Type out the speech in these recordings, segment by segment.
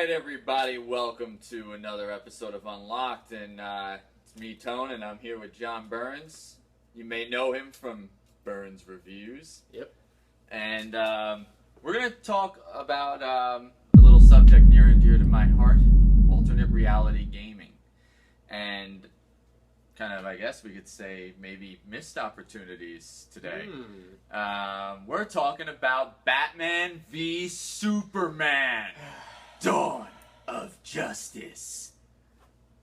right, everybody, welcome to another episode of Unlocked, and it's me, Tone, and I'm here with John Burns. You may know him from Burns Reviews. Yep. And we're going to talk about a little subject near and dear to my heart, alternate reality gaming. And kind of, I guess we could say, maybe missed opportunities today. We're talking about Batman v Superman. Dawn of Justice.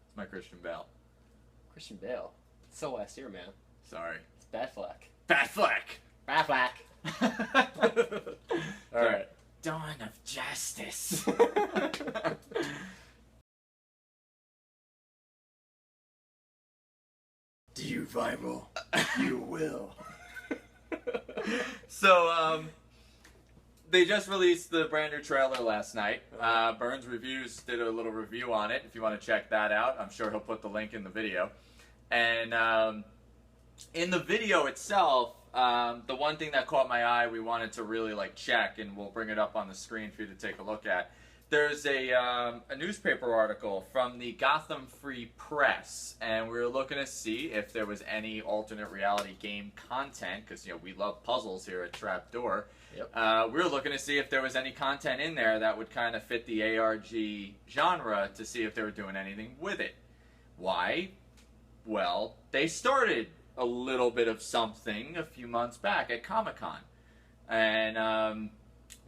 It's my Christian Bale. Christian Bale. It's so last year, man. Sorry. It's Batfleck. Batfleck. Batfleck. All right. Dawn of Justice. Do you viral? You will. So, they just released the brand new trailer last night. Burns Reviews did a little review on it. If you want to check that out, I'm sure he'll put the link in the video. And in the video itself, the one thing that caught my eye, we wanted to really check, and we'll bring it up on the screen for you to take a look at. There's a newspaper article from the Gotham Free Press, and we were looking to see if there was any alternate reality game content, because we love puzzles here at Trapdoor. Yep. We were looking to see if there was any content in there that would kind of fit the ARG genre, to see if they were doing anything with it. Why? Well, they started a little bit of something a few months back at Comic-Con, and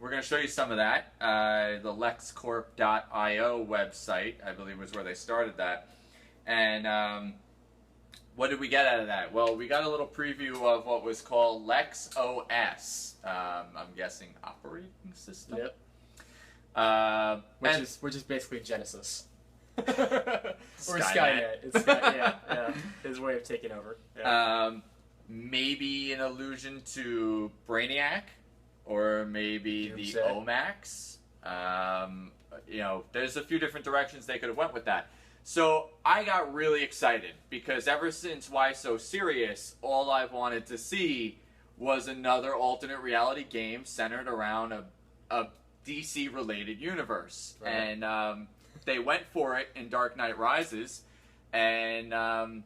we're going to show you some of that. The LexCorp.io website, I believe, was where they started that. And what did we get out of that? Well, we got a little preview of what was called Lex OS. I'm guessing operating system. Yep. Which is basically Genesis. Or Skynet. It's Skynet. Yeah. His way of taking over. Yeah. Maybe an allusion to Brainiac. Or maybe Doomsday. the OMAX. There's a few different directions they could have went with that. So I got really excited because ever since Why So Serious, all I've wanted to see was another alternate reality game centered around a DC-related universe. Right. And they went for it in Dark Knight Rises, and I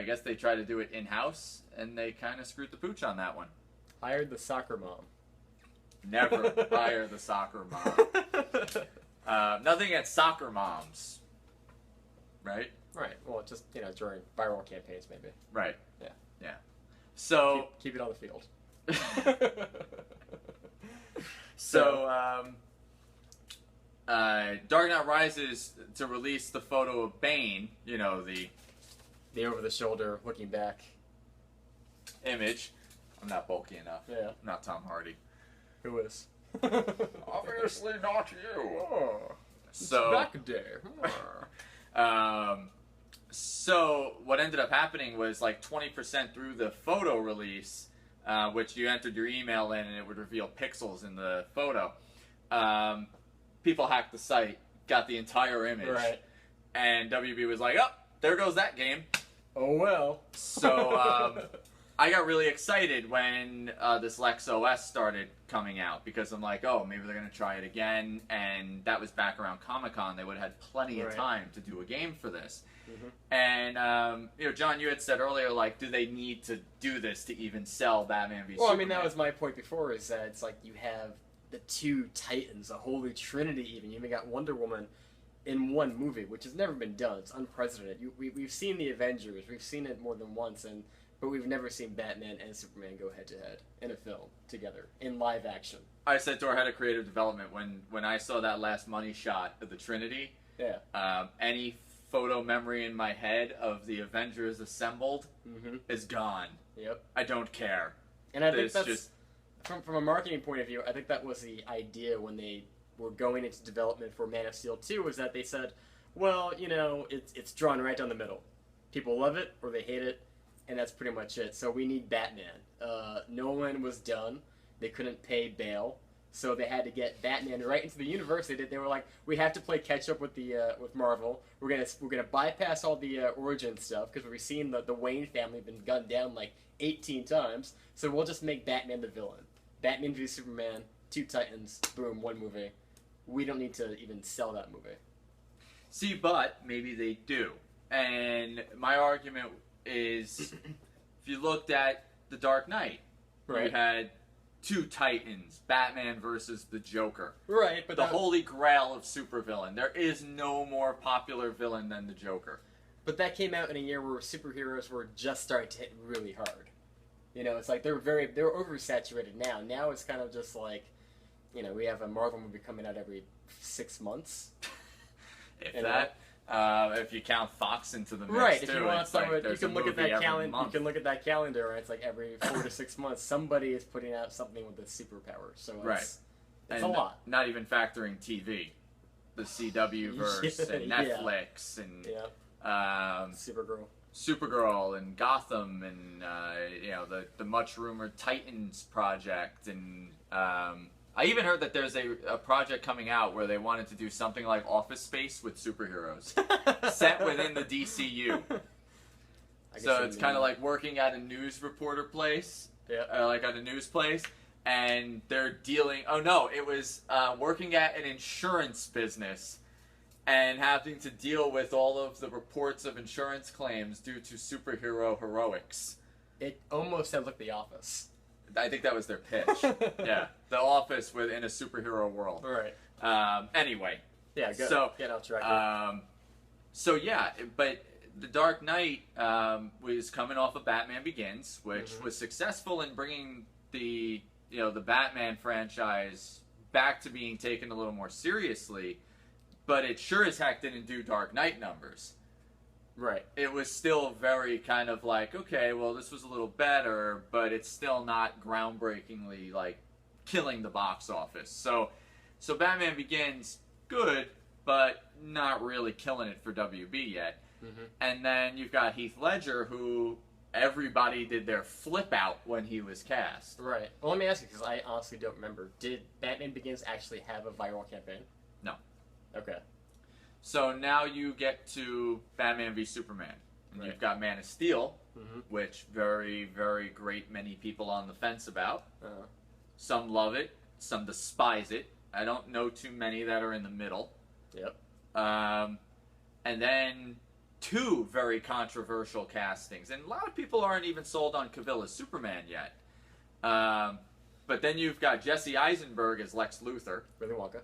guess they tried to do it in-house, and they kind of screwed the pooch on that one. Hired the soccer mom. Never hire the soccer mom. Nothing against soccer moms. Right? Right. Well, just, during viral campaigns, maybe. Right. Yeah. Yeah. So... Keep it on the field. So, Dark Knight Rises to release the photo of Bane, the over-the-shoulder, looking back image. I'm not bulky enough. Yeah. I'm not Tom Hardy. Who is? Obviously not you. Oh, So back there. So what ended up happening was 20% through the photo release, which you entered your email in and it would reveal pixels in the photo. People hacked the site, got the entire image, Right. and WB was like, "Oh, there goes that game." Oh well. So I got really excited when this Lex OS started coming out, because I'm like, oh, maybe they're going to try it again, and that was back around Comic-Con. They would have had plenty of time to do a game for this. Mm-hmm. And, John, you had said earlier, do they need to do this to even sell Batman v Superman? Well, I mean, that was my point before, is that it's you have the two titans, a holy trinity even. You even got Wonder Woman in one movie, which has never been done. It's unprecedented. We've seen the Avengers. We've seen it more than once, but we've never seen Batman and Superman go head-to-head in a film together, in live action. I said to our head of creative development, when I saw that last money shot of the Trinity, any photo memory in my head of the Avengers assembled is gone. Yep. I don't care. And I think that's, from a marketing point of view, I think that was the idea when they were going into development for Man of Steel 2, was that they said, well, it's drawn right down the middle. People love it or they hate it, and that's pretty much it. So we need Batman. Nolan was done. They couldn't pay Bale, so they had to get Batman right into the universe. They were like, we have to play catch up with with Marvel. We're gonna bypass all the origin stuff, because we've seen the Wayne family been gunned down 18 times. So we'll just make Batman the villain. Batman v Superman, two titans, boom, one movie. we don't need to even sell that movie. See, but maybe they do. And my argument is, if you looked at The Dark Knight, Right. you had two titans, Batman versus the Joker. Right, but The holy grail of supervillain. There is no more popular villain than the Joker. But that came out in a year where superheroes were just starting to hit really hard. You know, it's like they're oversaturated now. Now it's kind of just like, you know, we have a Marvel movie coming out every 6 months. If You that, if you count Fox into the mix, Right. too, If you want it's like someone, you there's a can look at movie that every calendar. You month. can look at that calendar, and it's like every 4 to 6 months, somebody is putting out something with a superpower. So it's, Right. it's And a lot. Not even factoring TV, the CW verse and Yeah. Netflix and Yeah. Supergirl. Supergirl and Gotham and you know the much rumored Titans project and I even heard that there's a project coming out where they wanted to do something like Office Space with superheroes set within the DCU. So it's kind of like working at a news reporter place, like at a news place, and they're dealing. Oh no, it was working at an insurance business. And having to deal with all of the reports of insurance claims due to superhero heroics. It almost sounds like The Office. I think that was their pitch. Yeah, The Office within a superhero world. Right. Anyway. Yeah. Good. So, Get off track. So yeah, but The Dark Knight was coming off of Batman Begins, which was successful in bringing the Batman franchise back to being taken a little more seriously. But it sure as heck didn't do Dark Knight numbers. Right. It was still very kind of like, okay, well, this was a little better, but it's still not groundbreakingly, like, killing the box office. So Batman Begins, good, but not really killing it for WB yet. And then you've got Heath Ledger, who everybody did their flip out when he was cast. Right. Well, let me ask you, because I honestly don't remember. Did Batman Begins actually have a viral campaign? No. Okay. So now you get to Batman v Superman. And you've got Man of Steel, which very, very great many people on the fence about. Some love it, some despise it. I don't know too many that are in the middle. Yep. And then two very controversial castings. And a lot of people aren't even sold on Cavill as Superman yet. But then you've got Jesse Eisenberg as Lex Luthor. Willy Wonka.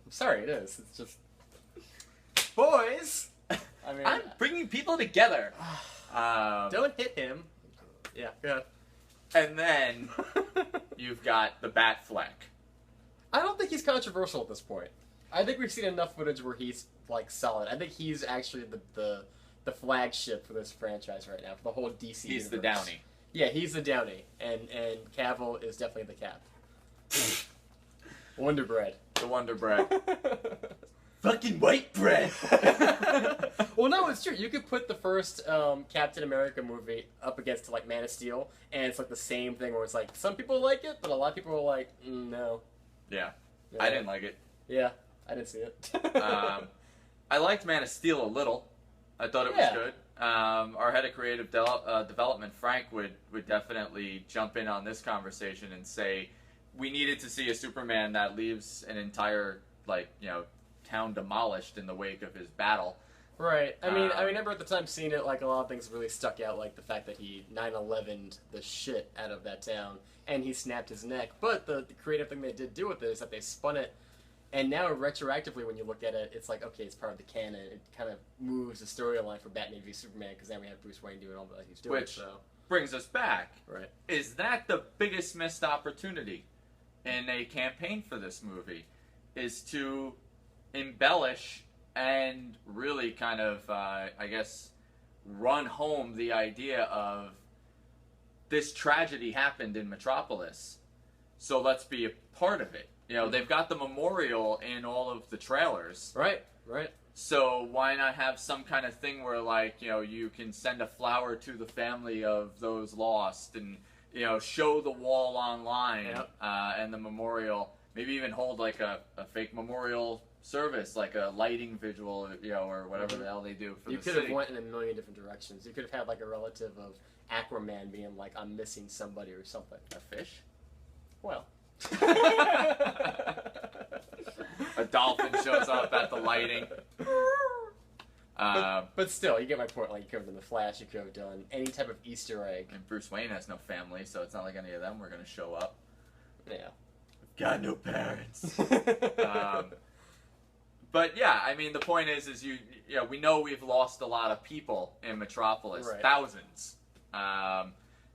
I'm sorry, it is. It's just... Boys! I mean... I'm bringing people together. Don't hit him. Yeah, go ahead. And then you've got the Batfleck. I don't think he's controversial at this point. I think we've seen enough footage where he's, like, solid. I think he's actually the flagship for this franchise right now, for the whole DC He's universe. the Downey. Yeah, he's the Downey. And Cavill is definitely the Cap. Wonder Bread. The Wonder Bread. Fucking white bread! Well, no, it's true. You could put the first Captain America movie up against, like, Man of Steel, and it's, like, the same thing where it's, like, some people like it, but a lot of people are like, no. Yeah. I didn't like it. Yeah, I didn't see it. I liked Man of Steel a little. I thought it was good. Our head of creative development, Frank, would definitely jump in on this conversation and say we needed to see a Superman that leaves an entire, like, town demolished in the wake of his battle. Right. I mean, I remember at the time seeing it, like, a lot of things really stuck out, like the fact that he 9/11'd the shit out of that town, and he snapped his neck. But the creative thing they did do with it is that they spun it, and now retroactively when you look at it, it's like, okay, it's part of the canon. It kind of moves the storyline for Batman v Superman, because now we have Bruce Wayne doing all that he's doing. Which brings us back. Right. Is that the biggest missed opportunity in a campaign for this movie? Is to embellish and really kind of, I guess, run home the idea of this tragedy happened in Metropolis, so let's be a part of it. They've got the memorial in all of the trailers. Right. So why not have some kind of thing where, like, you can send a flower to the family of those lost and, show the wall online and the memorial. Maybe even hold, like, a fake memorial service, like a lighting visual, or whatever the hell they do for the city. You could have went in a million different directions. You could have had, like, a relative of Aquaman being like, I'm missing somebody or something. A fish? Well, A dolphin shows up at the lighting. But still, you get my point. Like, you could have done the Flash, you could have done any type of Easter egg. And Bruce Wayne has no family, so it's not like any of them were going to show up. Yeah. Got no parents. But yeah, I mean, the point is we know we've lost a lot of people in Metropolis, Right. thousands.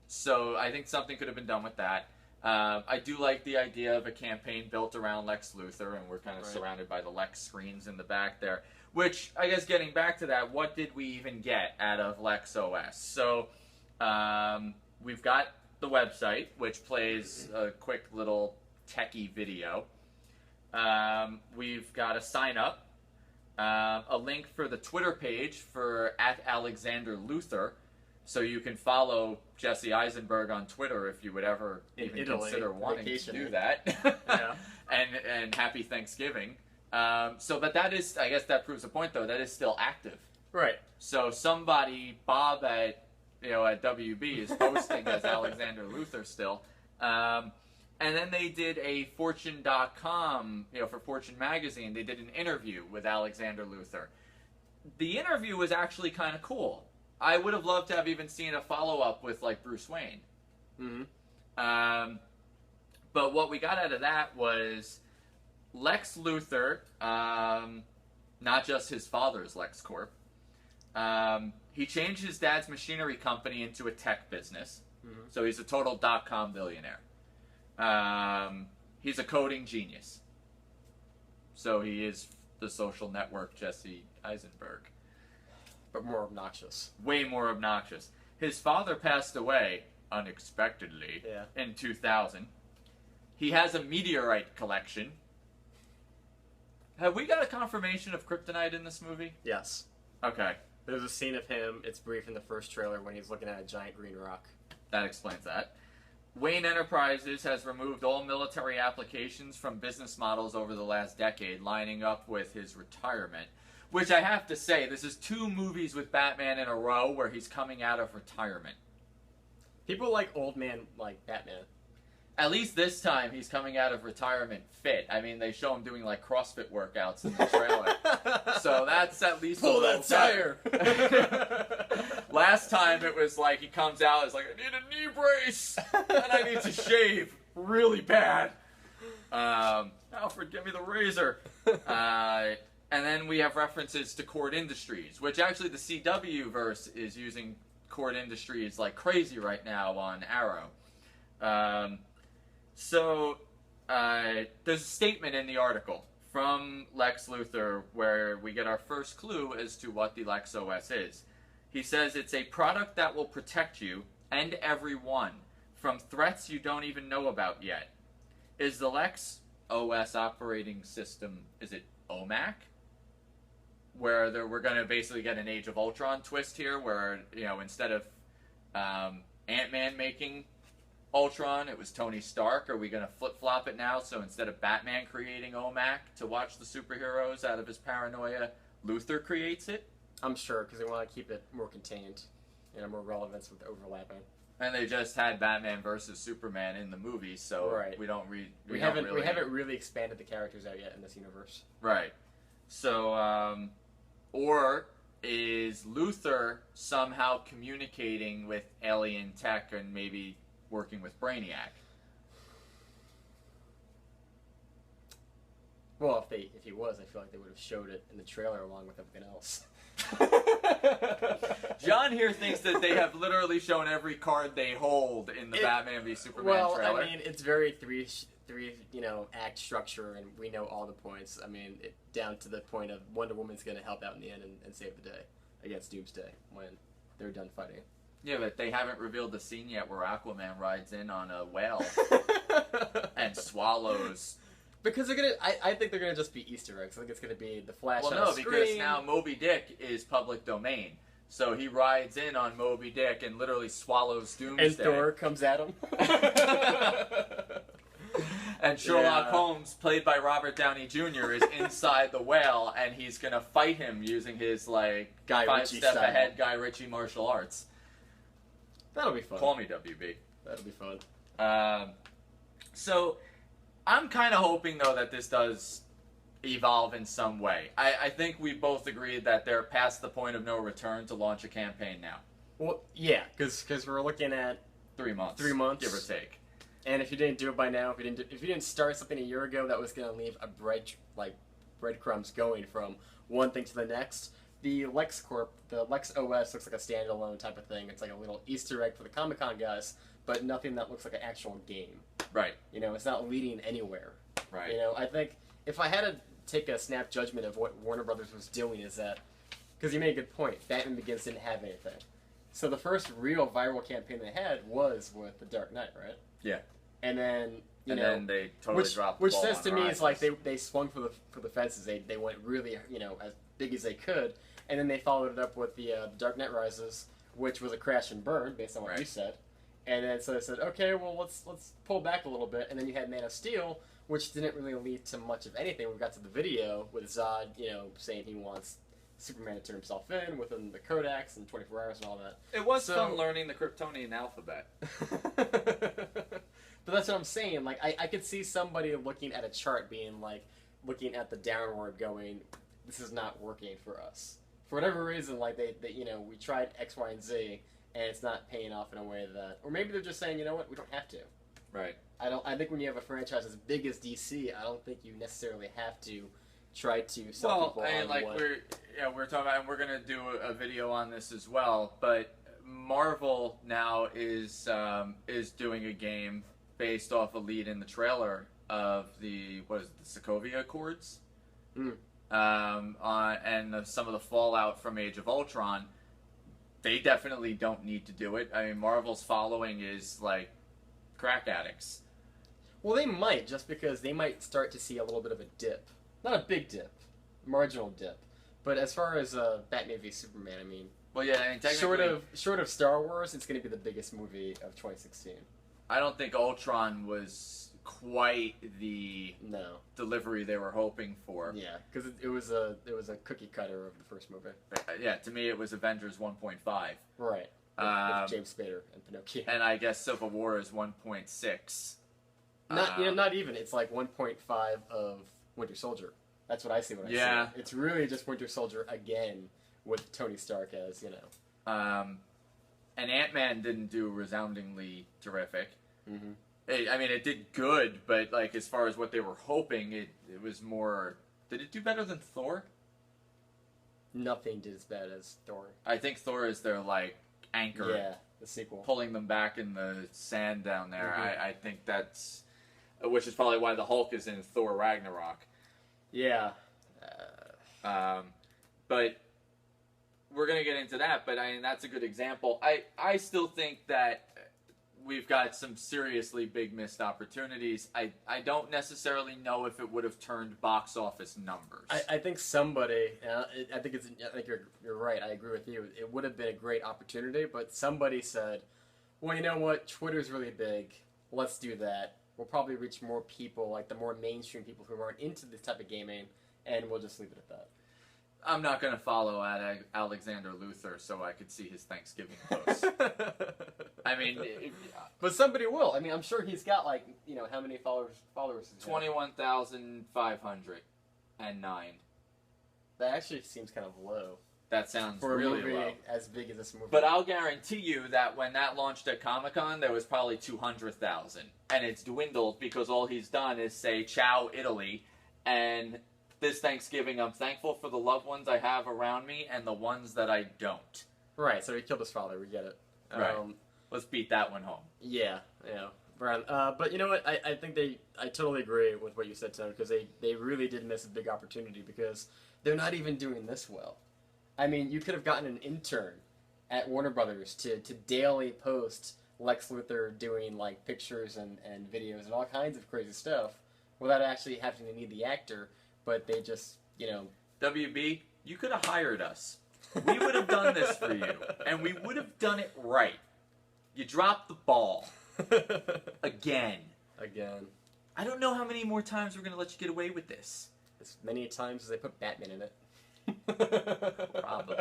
So I think something could have been done with that. I do like the idea of a campaign built around Lex Luthor, and we're kind of Right. surrounded by the Lex screens in the back there. Which, I guess, getting back to that, what did we even get out of Lex OS? So, we've got the website, which plays a quick little techie video. We've got a sign up, a link for the Twitter page for @AlexanderLuthor, so you can follow Jesse Eisenberg on Twitter if you would ever In even Italy, consider wanting to vacationing. do that. Yeah. And happy Thanksgiving. But that is, I guess that proves the point though, that is still active. Right. So somebody, Bob at WB is posting as Alexander Luthor still. And then they did a Fortune.com, for Fortune magazine, they did an interview with Alexander Luthor. The interview was actually kind of cool. I would have loved to have even seen a follow-up with, like, Bruce Wayne. Mm-hmm. But what we got out of that was Lex Luthor, not just his father's LexCorp. He changed his dad's machinery company into a tech business. Mm-hmm. So he's a total dot-com billionaire. He's a coding genius. So he is the social network Jesse Eisenberg. But more obnoxious. Way more obnoxious. His father passed away unexpectedly Yeah. in 2000. He has a meteorite collection. Have we got a confirmation of kryptonite in this movie? Yes. Okay, There's a scene of him, it's brief in the first trailer, when he's looking at a giant green rock. that explains that. Wayne Enterprises has removed all military applications from business models over the last decade, lining up with his retirement. Which I have to say, this is 2 movies with Batman in a row where he's coming out of retirement. People like old man like Batman. At least this time, he's coming out of retirement fit. I mean, they show him doing, like, CrossFit workouts in the trailer. So that's at least Pull a little that better. Last time, it was like, he comes out, it's like, I need a knee brace, and I need to shave really bad. Alfred, give me the razor. And then we have references to Cord Industries, which actually the CW verse is using Cord Industries like crazy right now on Arrow. There's a statement in the article from Lex Luthor where we get our first clue as to what the Lex OS is. He says it's a product that will protect you and everyone from threats you don't even know about yet. Is the Lex OS operating system, is it OMAC? Where we're going to basically get an Age of Ultron twist here, where, instead of Ant-Man making Ultron, it was Tony Stark. Are we going to flip-flop it now? So instead of Batman creating OMAC to watch the superheroes out of his paranoia, Luthor creates it? I'm sure, because they want to keep it more contained, more relevance with overlapping. And they just had Batman versus Superman in the movie, so Right. we haven't really really expanded the characters out yet in this universe. Right. So, or is Luthor somehow communicating with alien tech and maybe working with Brainiac? Well, if he was, I feel like they would have showed it in the trailer along with everything else. John here thinks that they have literally shown every card they hold in the Batman v Superman trailer. I mean, it's very three act structure, and we know all the points. I mean, down to the point of Wonder Woman's going to help out in the end and save the day against Doomsday when they're done fighting. Yeah, but they haven't revealed the scene yet where Aquaman rides in on a whale and swallows. Because I think they're gonna just be Easter eggs. I think it's gonna be the Flash. Well, on no, a because screen. now Moby Dick is public domain. So he rides in on Moby Dick and literally swallows Doomsday. And Thor comes at him. And Sherlock Yeah. Holmes, played by Robert Downey Jr., is inside the whale, and he's gonna fight him using his Guy Ritchie five-step style. ahead Guy Ritchie martial arts. That'll be fun. Call me WB. That'll be fun. So I'm kind of hoping though that this does evolve in some way. I think we both agreed that they're past the point of no return to launch a campaign now. Well, yeah, because we're looking at 3 months. 3 months, give or take. And if you didn't do it by now, if you didn't start something a year ago, that was going to leave a breadcrumbs going from one thing to the next. The LexCorp, the Lex OS looks like a standalone type of thing. It's like a little Easter egg for the Comic-Con guys, but nothing that looks like an actual game. Right. You know, it's not leading anywhere. Right. You know, I think if I had to take a snap judgment of what Warner Brothers was doing is that, because you made a good point, Batman Begins didn't have anything. So the first real viral campaign they had was with The Dark Knight, right? Yeah. And then, then they totally dropped the which ball says on to me Rises. is like they swung for the fences. They went really, you know, as big as they could, and then they followed it up with the Dark Knight Rises, which was a crash and burn based on what you Right. said. And then so they said, okay, well let's pull back a little bit, and then you had Man of Steel, which didn't really lead to much of anything. We got to the video with Zod, you know, saying he wants Superman to turn himself in within the Codex and 24 hours and all that. It was So- fun learning the Kryptonian alphabet. But that's what I'm saying. Like, I could see somebody looking at a chart being like, looking at the downward going, this is not working for us. For whatever reason, like, they you know, we tried X, Y, and Z, and it's not paying off in a way that... Or maybe they're just saying, you know what, we don't have to. Right. I think when you have a franchise as big as DC, I don't think you necessarily have to try to sell Well, people I mean, on like what... we're talking about, and we're gonna do a video on this as well. But Marvel now is doing a game based off a lead in the trailer of the Sokovia Accords, Mm. and some of the fallout from Age of Ultron. They definitely don't need to do it. I mean, Marvel's following is like crack addicts. Well, they might, just because they might start to see a little bit of a dip. Not a big dip, marginal dip. But as far as Batman v Superman, I mean, Well, yeah, I mean, technically, short of Star Wars, it's going to be the biggest movie of 2016. I don't think Ultron was quite the No, delivery they were hoping for. yeah, because it was a cookie cutter of the first movie. Yeah, to me it was Avengers 1.5. Right. With James Spader and Pinocchio. And I guess Civil War is 1.6. Not even. It's like 1.5 of Winter Soldier. That's what I see when I see it. It's really just Winter Soldier again with Tony Stark as, you know. And Ant-Man didn't do resoundingly terrific. Mm-hmm. I mean, it did good, but like as far as what they were hoping, it was more... Did it do better than Thor? Nothing did as bad as Thor. I think Thor is their, like, anchor. Yeah, the sequel. Pulling them back in the sand down there. Mhm. I think that's... Which is probably why the Hulk is in Thor Ragnarok. Yeah. But we're going to get into that, but I mean, that's a good example. I still think that we've got some seriously big missed opportunities. I don't necessarily know if it would have turned box office numbers. I think somebody, I think you're right. I agree with you. It would have been a great opportunity, but somebody said, well, you know what? Twitter's really big. Let's do that. We'll probably reach more people, like the more mainstream people who aren't into this type of gaming, and we'll just leave it at that. I'm not going to follow Alexander Luthor so I could see his Thanksgiving post. I mean... But somebody will. I mean, I'm sure he's got, like, you know, how many followers? 21,509. That actually seems kind of low. That sounds For a really movie low. as big as this movie. But I'll guarantee you that when that launched at Comic-Con, there was probably 200,000. And it's dwindled because all he's done is say, ciao, Italy. And this Thanksgiving, I'm thankful for the loved ones I have around me and the ones that I don't. Right, so he killed his father. We get it. Right. Let's beat that one home. Yeah. Brown. But you know what? I think I totally agree with what you said, Tony, because they really did miss a big opportunity because they're not even doing this well. I mean, you could have gotten an intern at Warner Brothers to daily post Lex Luthor doing, like, pictures and videos and all kinds of crazy stuff without actually having to need the actor, but they just, you know... WB, you could have hired us. We would have done this for you, and we would have done it right. You dropped the ball. Again. I don't know how many more times we're going to let you get away with this. As many times as they put Batman in it. Probably.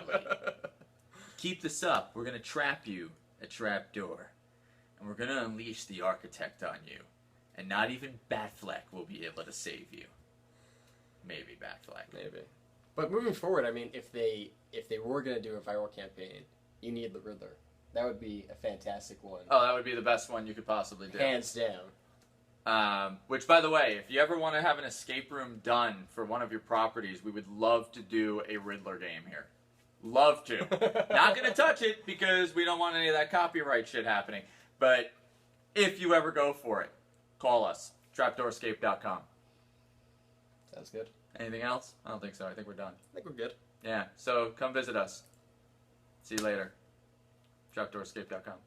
Keep this up. We're going to trap you, a trap door. And we're going to unleash the architect on you. And not even Batfleck will be able to save you. Maybe Batfleck. Maybe. But moving forward, I mean, if they were going to do a viral campaign, you need the Riddler. That would be a fantastic one. Oh, that would be the best one you could possibly do. Hands down. Which, by the way, if you ever want to have an escape room done for one of your properties, we would love to do a Riddler game here. Love to. Not going to touch it because we don't want any of that copyright shit happening. But if you ever go for it, call us. Trapdoorscape.com. Sounds good. Anything else? I don't think so. I think we're done. I think we're good. Yeah, so come visit us. See you later. Trapdoorscape.com.